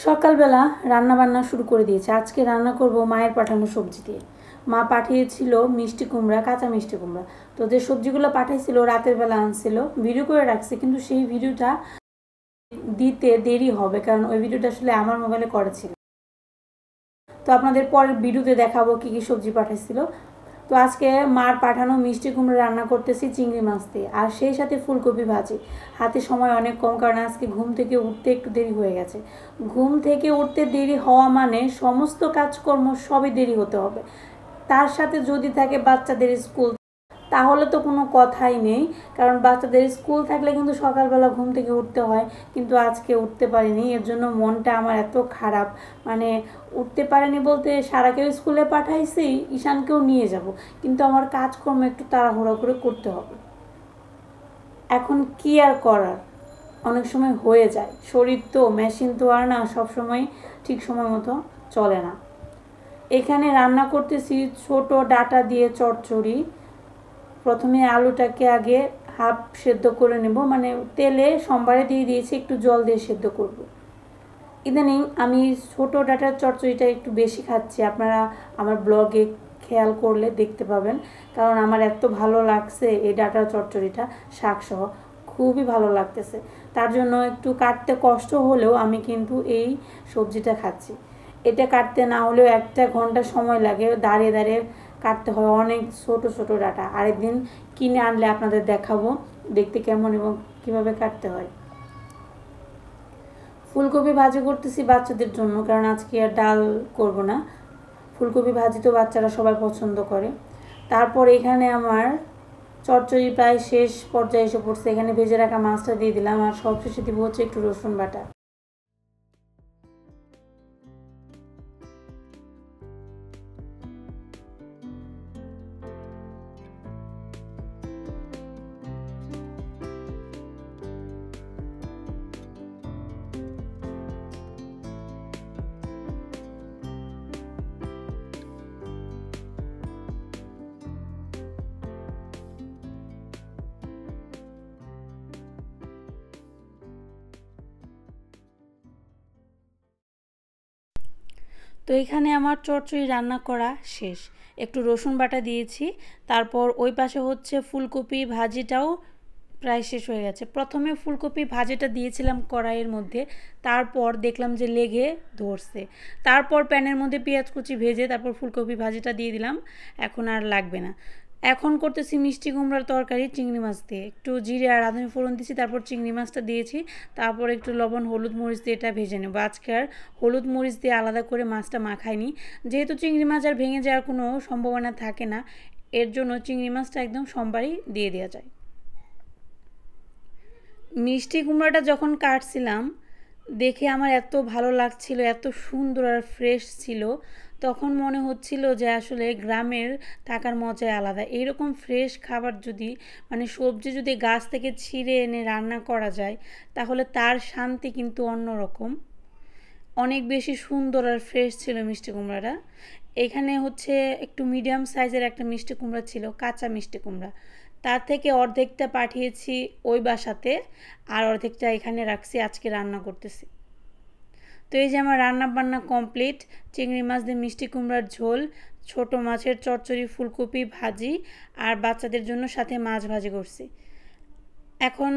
সকালবেলা রান্না বান্না শুরু করে দিয়েছে। আজকে রান্না করব মায়ের পাঠানো সবজি দিয়ে। মা পাঠিয়েছিল মিষ্টি কুমড়া, কাঁচা মিষ্টি কুমড়া। তো যে সবজিগুলো পাঠাইছিল রাতের বেলা আনছিল, ভিডিও করে রাখছে, কিন্তু সেই ভিডিওটা দিতে দেরি হবে, কারণ ওই ভিডিওটা আসলে আমার মোবাইলে করেছিল। তো আপনাদের পরের ভিডিওতে দেখাবো কী কী সবজি পাঠাইছিল। তো আজকে মার পাঠানো মিষ্টি কুমড়া রান্না করতেছি চিংড়ি মাছ দিয়ে, আর সেই সাথে ফুলকপি ভাজি। হাতে সময় অনেক কম, কারণ আজকে ঘুম থেকে উঠতে একটু দেরি হয়ে গেছে। ঘুম থেকে উঠতে দেরি হওয়া মানে সমস্ত কাজকর্ম সবই দেরি হতে হবে। তার সাথে যদি থাকে বাচ্চাদের স্কুল, তাহলে তো কোনো কথাই নেই, কারণ বাচ্চাদের স্কুল থাকলে কিন্তু সকালবেলা ঘুম থেকে উঠতে হয়। কিন্তু আজকে উঠতে পারিনি, এর জন্য মনটা আমার এত খারাপ। মানে উঠতে পারিনি বলতে, সারাকেও স্কুলে পাঠাইছি, ঈশানকেও নিয়ে যাব, কিন্তু আমার কাজকর্ম একটু তাড়াহুড়ো করে করতে হবে। এখন কি আর করার, অনেক সময় হয়ে যায়, শরীর তো মেশিন তো আর না, সবসময় ঠিক সময় মতো চলে না। এখানে রান্না করতেছি ছোট ডাটা দিয়ে চচ্চড়ি। প্রথমে আলুটাকে আগে হাফ সেদ্ধ করে নেব, মানে তেলে সোমবারে দিয়ে দিয়েছি, একটু জল দিয়ে সেদ্ধ করব। ইদানিং আমি ছোট ডাটার চচ্চড়িটা একটু বেশি খাচ্ছি, আপনারা আমার ব্লগে খেয়াল করলে দেখতে পাবেন, কারণ আমার এত ভালো লাগছে এই ডাটার চচ্চড়িটা, শাকসহ খুবই ভালো লাগতেছে। তার জন্য একটু কাটতে কষ্ট হলেও আমি কিন্তু এই সবজিটা খাচ্ছি। এটা কাটতে না হলেও 1 ঘন্টা সময় লাগে, দাঁড়িয়ে দাঁড়িয়ে কাটতে হয় অনেক ছোট ছোট ডাটা। আরেকদিন কিনে আনলে আপনাদের দেখাবো দেখতে কেমন এবং কিভাবে কাটতে হয়। ফুলকপি ভাজি করতেছি বাচ্চাদের জন্য, কারণ আজকে আর ডাল করব না। ফুলকপি ভাজি তো বাচ্চারা সবাই পছন্দ করে। তারপর এখানে আমার চচ্চড়ি প্রায় শেষ পর্যায়ে এসে পড়ছে। এখানে ভেজে রাখা মাছটা দিয়ে দিলাম, আর সবশেষে দিব হচ্ছে একটু রসুন বাটা। তো এখানে আমার চচ্চড়ি রান্না করা শেষ, একটু রসুন বাটা দিয়েছি। তারপর ওই পাশে হচ্ছে ফুলকপি ভাজিটাও প্রায় শেষ হয়ে গেছে। প্রথমে ফুলকপি ভাজিটা দিয়েছিলাম কড়াইয়ের মধ্যে, তারপর দেখলাম যে লেগে ধরছে। তারপর প্যানের মধ্যে পেঁয়াজ কুচি ভেজে তারপর ফুলকপি ভাজিটা দিয়ে দিলাম, এখন আর লাগবে না। এখন করতেছি মিষ্টি কুমড়ার তরকারি চিংড়ি মাছ দিয়ে। একটু জিরে আর রাঁধুনি ফোড়ন দিয়েছি, তারপর চিংড়ি মাছটা দিয়েছি, তারপর একটু লবণ হলুদ মরিচ দিয়ে এটা ভেজে নেব। আজকে আর হলুদ মরিচ দিয়ে আলাদা করে মাছটা মাখাইনি, যেহেতু চিংড়ি মাছ আর ভেঙে যাওয়ার কোনো সম্ভাবনা থাকে না, এর জন্য চিংড়ি মাছটা একদম সোমবারই দিয়ে দেওয়া যায়। মিষ্টি কুমড়াটা যখন কাটছিলাম দেখে আমার এত ভালো লাগছিল, এত সুন্দর আর ফ্রেশ ছিল, তখন মনে হচ্ছিল যে আসলে গ্রামের থাকার মজাই আলাদা। এইরকম ফ্রেশ খাবার যদি, মানে সবজি যদি গাছ থেকে ছিঁড়ে এনে রান্না করা যায়, তাহলে তার শান্তি কিন্তু অন্যরকম। অনেক বেশি সুন্দর আর ফ্রেশ ছিল মিষ্টি কুমড়াটা। এখানে হচ্ছে একটু মিডিয়াম সাইজের একটা মিষ্টি কুমড়া ছিল, কাঁচা মিষ্টি কুমড়া। তার থেকে অর্ধেকটা পাঠিয়েছি ওই বাসাতে, আর অর্ধেকটা এখানে রাখছি, আজকে রান্না করতেছি। তো এই যে আমার রান্না বান্না কমপ্লিট। চিংড়ি মাছ দিয়ে মিষ্টি কুমড়ার ঝোল, ছোট মাছের চচ্চড়ি, ফুলকপি ভাজি, আর বাচ্চাদের জন্য সাথে মাছ ভাজি করছি। এখন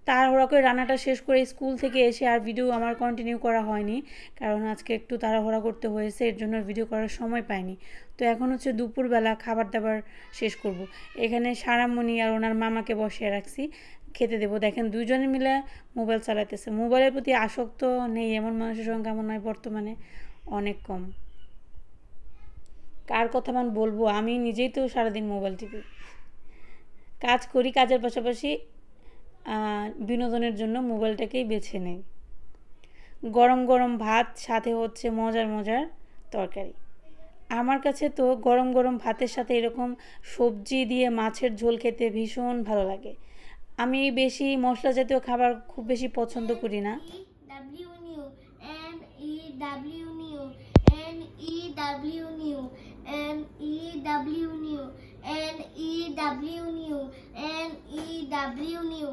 তাড়াহুড়া করে রান্নাটা শেষ করে স্কুল থেকে এসে আর ভিডিও আমার কন্টিনিউ করা হয়নি, কারণ আজকে একটু তাড়াহুড়া করতে হয়েছে, এর জন্য ভিডিও করার সময় পাইনি। তো এখন হচ্ছে দুপুরবেলা খাবার দাবার শেষ করব। এখানে সারামণি আর ওনার মামাকে বসিয়ে রাখছি, খেতে দেবো। দেখেন দুজনে মিলে মোবাইল চালাতেছে। মোবাইলের প্রতি আসক্ত নেই এমন মানুষের সংখ্যা মনে হয় বর্তমানে অনেক কম। কার কথা মান বলবো, আমি নিজেই তো সারাদিন মোবাইল টিপি। কাজ করি, কাজের পাশাপাশি বিনোদনের জন্য মোবাইলটাকেই বেছে নেই। গরম গরম ভাত, সাথে হচ্ছে মজার মজার তরকারি। আমার কাছে তো গরম গরম ভাতের সাথে এরকম সবজি দিয়ে মাছের ঝোল খেতে ভীষণ ভালো লাগে। আমি বেশি মশলা জাতীয় খাবার খুব বেশি পছন্দ করি না। N-E-W new, N-E-W new, N-E-W new, N-E-W new, N-E-W new,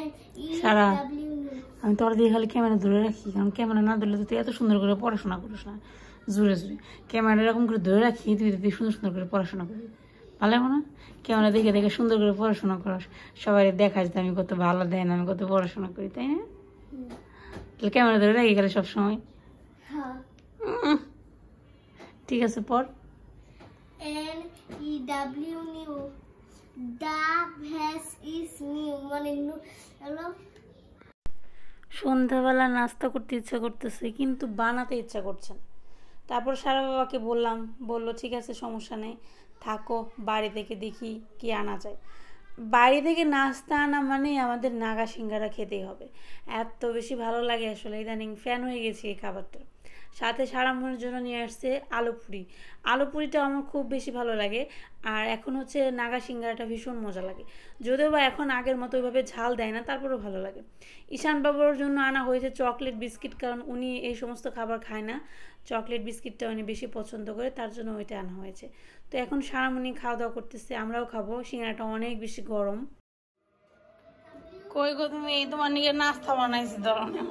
N-E-W new. আমি তোর দিয়ে খালি ক্যামেরা ধরে রাখি, কারণ ক্যামেরা না ধরলে তুই এত সুন্দর করে পড়াশোনা করিস না, জোরে জোরে ক্যামেরা এরকম করে ধরে রাখি, তুই সুন্দর সুন্দর করে পড়াশোনা করবি, ভালো লাগবে না? ক্যামেরা দেখে দেখে সুন্দর করে পড়াশোনা করাস, সবাই দেখাস যে আমি কত ভালো দেয় না, আমি কত পড়াশোনা করি, তাই না? ক্যামেরা ধরে রাখি গেলে সবসময়। ঠিক আছে, পর। N-E-W new, the vase is new, মানে হলো সন্ধ্যাবেলা নাস্তা করতে ইচ্ছা করতেছে, কিন্তু বানাতে ইচ্ছা করছে না। তারপর সারা বাবাকে বললাম, বললো ঠিক আছে সমস্যা নেই, থাকো, বাড়ি থেকে দেখি কি আনা যায়। বাড়ি থেকে নাস্তা আনা মানে আমাদের নাগা সিঙ্গারা খেতেই হবে, এত বেশি ভালো লাগে, আসলে ইদানিং ফ্যান হয়ে গেছি এই খাবারটা। সাথে সারামনের জন্য নিয়ে আসছে আলু পুরি, আলু পুরিটা আমার খুব বেশি ভালো লাগে। আর এখন হচ্ছে নাগা সিঙ্গারাটা ভীষণ মজা লাগে, যদিও বা এখন আগের মতো ওইভাবে ঝাল দেয় না, তারপরেও ভালো লাগে। ঈশান বাবুর জন্য আনা হয়েছে চকলেট বিস্কিট, কারণ উনি এই সমস্ত খাবার খায় না, চকলেট বিস্কিটটা উনি বেশি পছন্দ করে, তার জন্য ওইটা আনা হয়েছে। তো এখন সারামনি খাওয়া দাওয়া করতেছে, আমরাও খাবো। সিঙ্গারাটা অনেক বেশি গরম। কই গো তুমি, তোমার নিকে নাস্তা বানাইছি ধরনের,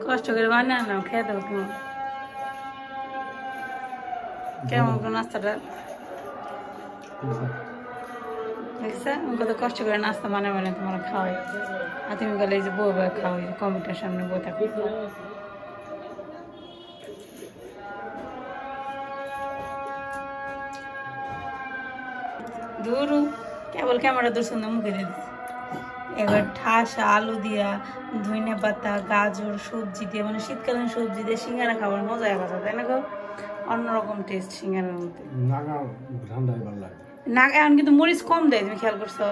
কষ্ট করে বানিয়ে নাও, খেয়ে দাও। তোমার কেমন নাস্তাটা দেখছে, আমি কত কষ্ট করে নাস্তা মানে তোমার খাওয়াই, আর তুমি গেলে এই যে বউ বউ খাও, এই যে কম্পিউটার সামনে বই থাকো। ধরু কেবল ক্যামেরা দূর মুখে দিয়ে দিচ্ছে। এবার ঠাসা আলু দিয়া, ধনিয়া পাতা, গাজর, সবজি দিয়ে, মানে শীতকালীন সবজি দিয়ে সিঙ্গারা খাবার মজা কথা, তাই না গো? অন্যরকম টেস্ট সিঙ্গারার মধ্যে। না এখন কিন্তু মরিচ কম দেয়, তুমি খেয়াল করছো?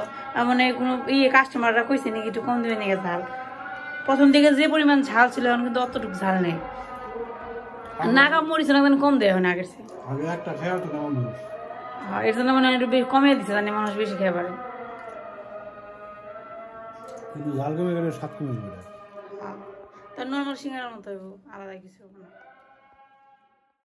মানে কোনো কাস্টমাররা কইছে নাকি একটু কম দেবে নাকি ঝাল। প্রথম দিকে যে পরিমাণ ঝাল ছিল এখন কিন্তু অতটুকু ঝাল নেই, নাগা মরিচ কম দেয় এখন আগের চেয়ে। এর জন্য মানে একটু কমিয়ে দিচ্ছে, জানি মানুষ বেশি খেয়ে পারে। তার নর্মাল সিঙ্গারার মতো আলাদা কিছু।